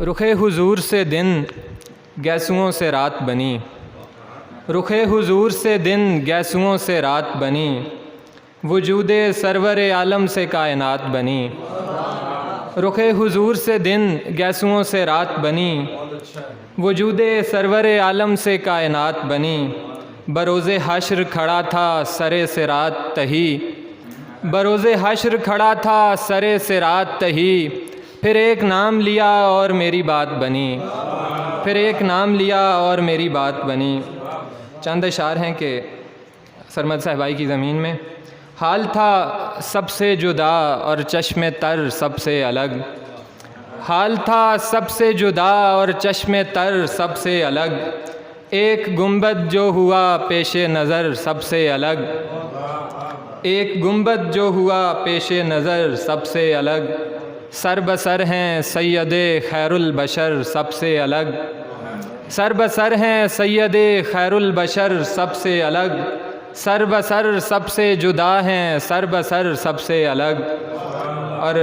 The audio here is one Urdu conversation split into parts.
رخ حضور سے دن گیسوؤں سے رات بنی، رخ حضور سے دن گیسوؤں سے رات بنی، وجود سرور عالم سے کائنات بنی۔ رخ حضور سے دن گیسوؤں سے رات بنی، وجود سرور عالم سے کائنات بنی۔ بروز حشر کھڑا تھا سرے صراط تہی، بروز حشر کھڑا تھا سرے صراط تہی، پھر ایک نام لیا اور میری بات بنی، پھر ایک نام لیا اور میری بات بنی۔ چند اشعار ہیں کہ سرمد صاحبائی کی زمین میں حال تھا سب سے جدا اور چشم تر سب سے الگ، حال تھا سب سے جدا اور چشم تر سب سے الگ، ایک گنبد جو ہوا پیش نظر سب سے الگ، ایک گنبد جو ہوا پیش نظر سب سے الگ، سر بسر ہیں سید خیر البشر سب سے الگ، سر بسر ہیں سید خیر البشر سب سے الگ، سر بسر سب سے جدا ہیں سر بسر سب سے الگ۔ اور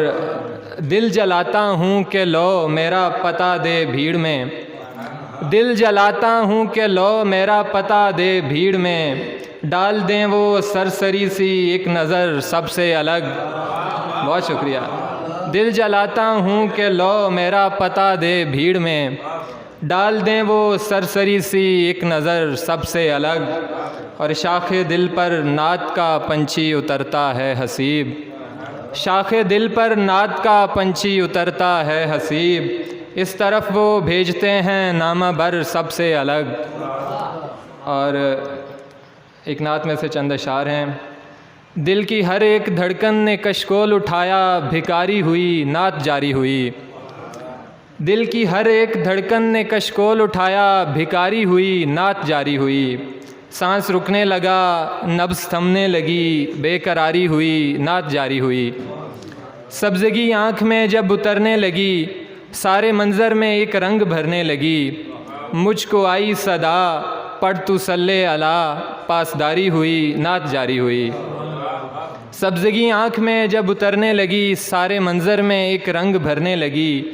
دل جلاتا ہوں کہ لو میرا پتہ دے بھیڑ میں، دل جلاتا ہوں کہ لو میرا پتہ دے بھیڑ میں، ڈال دیں وہ سرسری سی ایک نظر سب سے الگ۔ بہت شکریہ۔ دل جلاتا ہوں کہ لو میرا پتہ دے بھیڑ میں، ڈال دیں وہ سرسری سی ایک نظر سب سے الگ۔ اور شاخ دل پر نعت کا پنچھی اترتا ہے حسیب، شاخ دل پر نعت کا پنچھی اترتا ہے حسیب، اس طرف وہ بھیجتے ہیں نامہ بر سب سے الگ۔ اور ایک نعت میں سے چند اشعار ہیں۔ دل کی ہر ایک دھڑکن نے کشکول اٹھایا بھکاری ہوئی نعت جاری ہوئی، دل کی ہر ایک دھڑکن نے کشکول اٹھایا بھکاری ہوئی نعت جاری ہوئی، سانس رکنے لگا نبض تھمنے لگی بے قراری ہوئی نعت جاری ہوئی، سبزگی آنکھ میں جب اترنے لگی سارے منظر میں ایک رنگ بھرنے لگی، مجھ کو آئی صدا پڑھ تو صلی علی پاسداری ہوئی نعت جاری ہوئی، سبزگی آنکھ میں جب اترنے لگی سارے منظر میں ایک رنگ بھرنے لگی،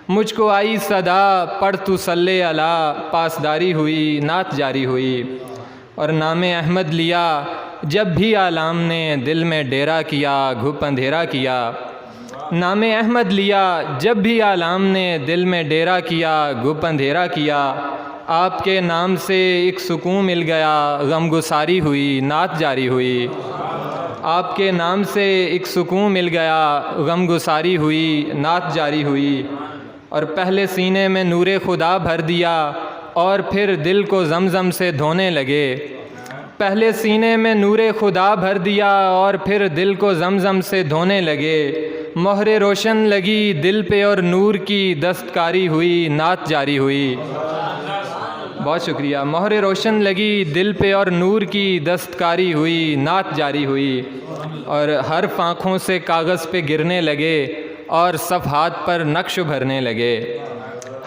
مجھ کو آئی صدا پڑھ تو صلی علی پاسداری ہوئی نعت جاری ہوئی۔ اور نام احمد لیا جب بھی عالم نے دل میں ڈیرا کیا گھپ اندھیرا کیا، نام احمد لیا جب بھی عالم نے دل میں ڈیرا کیا گھپ اندھیرا کیا، آپ کے نام سے ایک سکون مل گیا غم گساری ہوئی نعت جاری ہوئی، آپ کے نام سے ایک سکون مل گیا غم گساری ہوئی نعت جاری ہوئی۔ اور پہلے سینے میں نور خدا بھر دیا اور پھر دل کو زمزم سے دھونے لگے، پہلے سینے میں نور خدا بھر دیا اور پھر دل کو زمزم سے دھونے لگے، مہر روشن لگی دل پہ اور نور کی دستکاری ہوئی نعت جاری ہوئی۔ بہت شکریہ۔ مہر روشن لگی دل پہ اور نور کی دستکاری ہوئی نعت جاری ہوئی۔ اور حرف آنکھوں سے کاغذ پہ گرنے لگے اور صفحات پر نقش بھرنے لگے،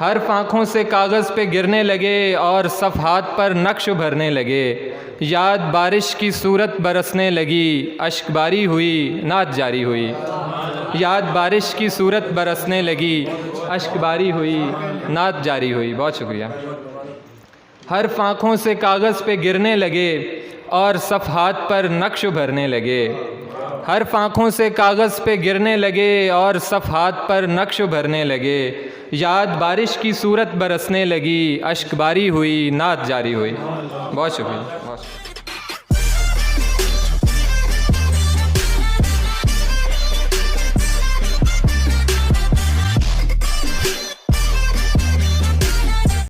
حرف آنکھوں سے کاغذ پہ گرنے لگے اور صفحات پر نقش بھرنے لگے، یاد بارش کی صورت برسنے لگی اشک باری ہوئی نعت جاری ہوئی، یاد بارش کی صورت برسنے لگی اشک باری ہوئی نعت جاری ہوئی۔ بہت شکریہ۔ حرف آنکھوں سے کاغذ پہ گرنے لگے اور صفحات پر نقش بھرنے لگے، حرف آنکھوں سے کاغذ پہ گرنے لگے اور صفحات پر نقش بھرنے لگے، یاد بارش کی صورت برسنے لگی اشک باری ہوئی نعت جاری ہوئی۔ بہت شکریہ۔